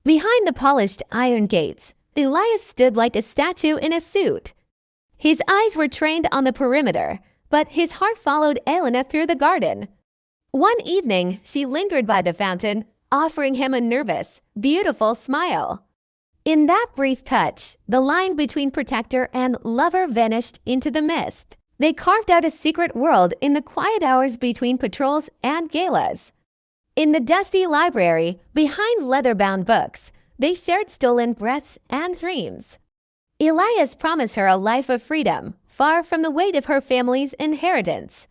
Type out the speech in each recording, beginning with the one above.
Behind the polished iron gates, Elias stood like a statue in a suit. His eyes were trained on the perimeter, but his heart followed Elena through the garden. One evening, she lingered by the fountain, offering him a nervous, beautiful smile. In that brief touch, the line between protector and lover vanished into the mist. They carved out a secret world in the quiet hours between patrols and galas. In the dusty library, behind leather-bound books, they shared stolen breaths and dreams. Elias promised her a life of freedom, far from the weight of her family's inheritance.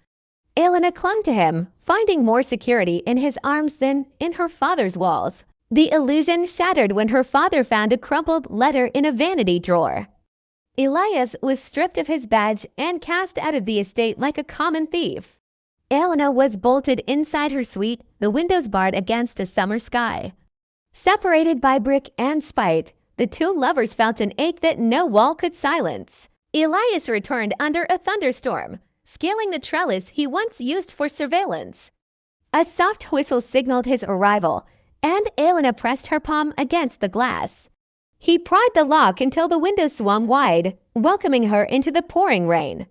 Elena clung to him, finding more security in his arms than in her father's walls. The illusion shattered when her father found a crumpled letter in a vanity drawer. Elias was stripped of his badge and cast out of the estate like a common thief. Elena was bolted inside her suite, the windows barred against a summer sky. Separated by brick and spite, the two lovers felt an ache that no wall could silence. Elias returned under a thunderstorm, scaling the trellis he once used for surveillance. A soft whistle signaled his arrival, and Elena pressed her palm against the glass. He pried the lock until the window swung wide, welcoming her into the pouring rain.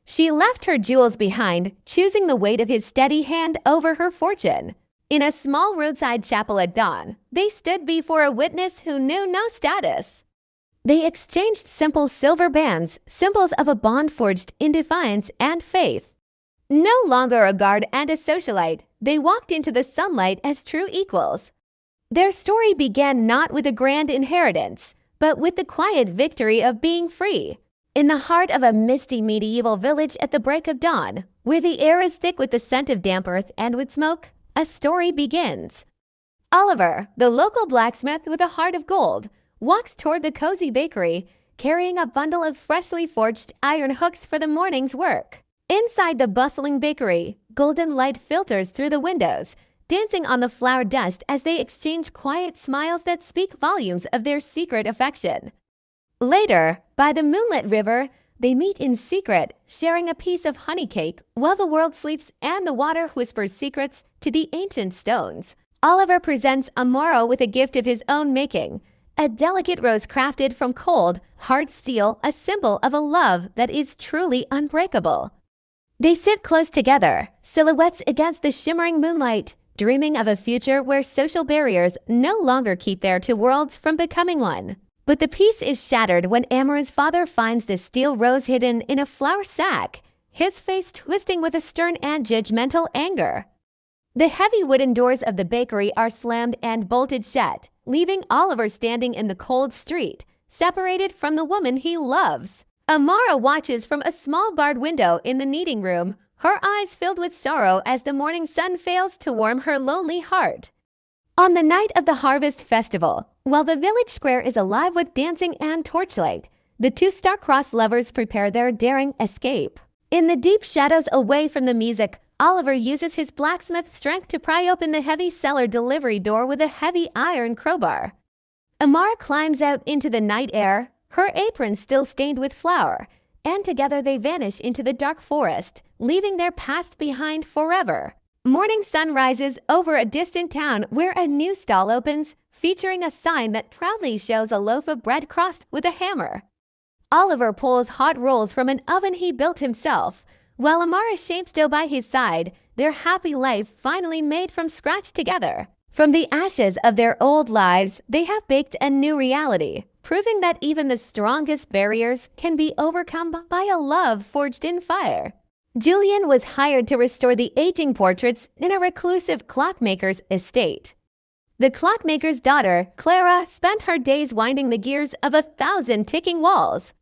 She left her jewels behind, choosing the weight of his steady hand over her fortune. In a small roadside chapel at dawn, they stood before a witness who knew no status. They exchanged simple silver bands, symbols of a bond forged in defiance and faith. No longer a guard and a socialite, they walked into the sunlight as true equals. Their story began not with a grand inheritance, but with the quiet victory of being free. In the heart of a misty medieval village at the break of dawn, where the air is thick with the scent of damp earth and wood smoke, a story begins. Oliver, the local blacksmith with a heart of gold, walks toward the cozy bakery, carrying a bundle of freshly forged iron hooks for the morning's work. Inside the bustling bakery, golden light filters through the windows, dancing on the flour dust as they exchange quiet smiles that speak volumes of their secret affection. Later, by the moonlit river, they meet in secret, sharing a piece of honey cake while the world sleeps and the water whispers secrets to the ancient stones. Oliver presents Amaro with a gift of his own making, a delicate rose crafted from cold, hard steel, a symbol of a love that is truly unbreakable. They sit close together, silhouettes against the shimmering moonlight, dreaming of a future where social barriers no longer keep their two worlds from becoming one. But the peace is shattered when Amaru's father finds the steel rose hidden in a flour sack, his face twisting with a stern and judgmental anger. The heavy wooden doors of the bakery are slammed and bolted shut, leaving Oliver standing in the cold street, separated from the woman he loves. Amara watches from a small barred window in the kneading room, her eyes filled with sorrow as the morning sun fails to warm her lonely heart. On the night of the harvest festival, while the village square is alive with dancing and torchlight, the two star-crossed lovers prepare their daring escape. In the deep shadows away from the music, Oliver uses his blacksmith strength to pry open the heavy cellar delivery door with a heavy iron crowbar. Amara climbs out into the night air, her apron still stained with flour, and together they vanish into the dark forest, leaving their past behind forever. Morning sun rises over a distant town where a new stall opens, featuring a sign that proudly shows a loaf of bread crossed with a hammer. Oliver pulls hot rolls from an oven he built himself, while Amara shapes dough by his side, their happy life finally made from scratch together. From the ashes of their old lives, they have baked a new reality, proving that even the strongest barriers can be overcome by a love forged in fire. Julian was hired to restore the aging portraits in a reclusive clockmaker's estate. The clockmaker's daughter, Clara, spent her days winding the gears of 1,000 ticking walls.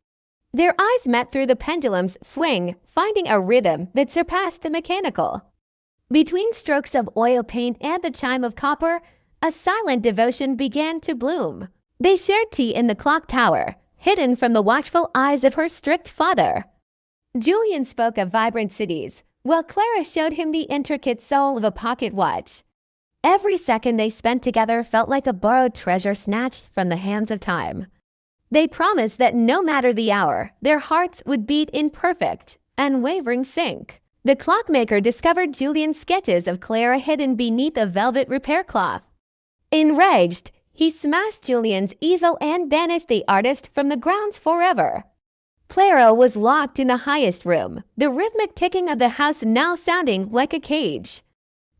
Their eyes met through the pendulum's swing, finding a rhythm that surpassed the mechanical. Between strokes of oil paint and the chime of copper, a silent devotion began to bloom. They shared tea in the clock tower, hidden from the watchful eyes of her strict father. Julian spoke of vibrant cities, while Clara showed him the intricate soul of a pocket watch. Every second they spent together felt like a borrowed treasure snatched from the hands of time. They promised that no matter the hour, their hearts would beat in perfect, unwavering sync. The clockmaker discovered Julian's sketches of Clara hidden beneath a velvet repair cloth. Enraged, He smashed Julian's easel and banished the artist from the grounds forever. Clara was locked in the highest room, the rhythmic ticking of the house now sounding like a cage.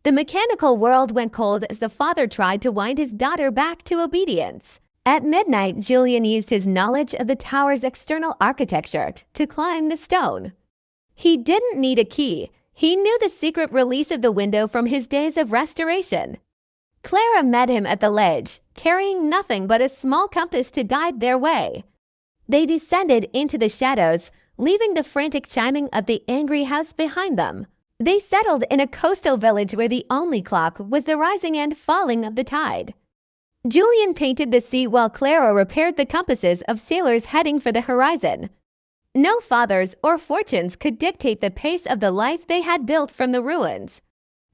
The mechanical world went cold as the father tried to wind his daughter back to obedience. At midnight, Julian used his knowledge of the tower's external architecture to climb the stone. He didn't need a key. He knew the secret release of the window from his days of restoration. Clara met him at the ledge, carrying nothing but a small compass to guide their way. They descended into the shadows, leaving the frantic chiming of the angry house behind them. They settled in a coastal village where the only clock was the rising and falling of the tide. Julian painted the sea while Clara repaired the compasses of sailors heading for the horizon. No fathers or fortunes could dictate the pace of the life they had built from the ruins.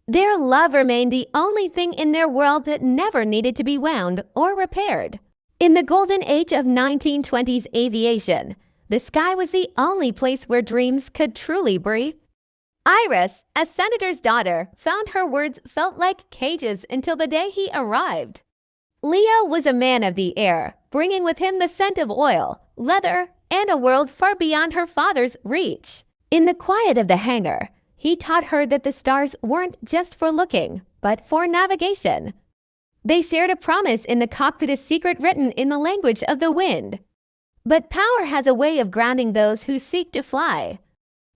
Their love remained the only thing in their world that never needed to be wound or repaired. In the golden age of 1920s aviation, the sky was the only place where dreams could truly breathe. Iris, a senator's daughter, found her words felt like cages until the day he arrived. Leo was a man of the air, bringing with him the scent of oil, leather, and a world far beyond her father's reach. In the quiet of the hangar, he taught her that the stars weren't just for looking, but for navigation. They shared a promise in the cockpit, a secret written in the language of the wind. But power has a way of grounding those who seek to fly.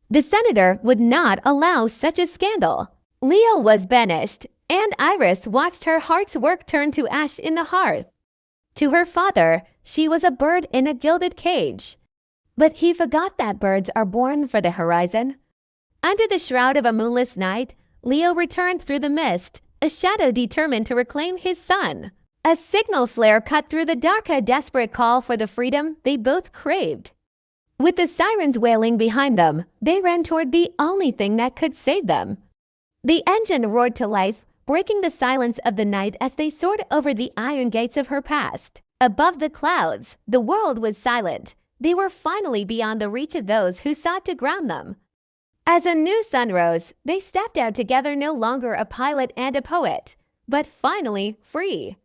The senator would not allow such a scandal. Leo was banished, and Iris watched her heart's work turn to ash in the hearth. To her father, she was a bird in a gilded cage. But he forgot that birds are born for the horizon. Under the shroud of a moonless night, Leo returned through the mist, a shadow determined to reclaim his son. A signal flare cut through the dark, a desperate call for the freedom they both craved. With the sirens wailing behind them, they ran toward the only thing that could save them. The engine roared to life, breaking the silence of the night as they soared over the iron gates of her past. Above the clouds, the world was silent. They were finally beyond the reach of those who sought to ground them. As a new sun rose, they stepped out together, no longer a pilot and a poet, but finally free.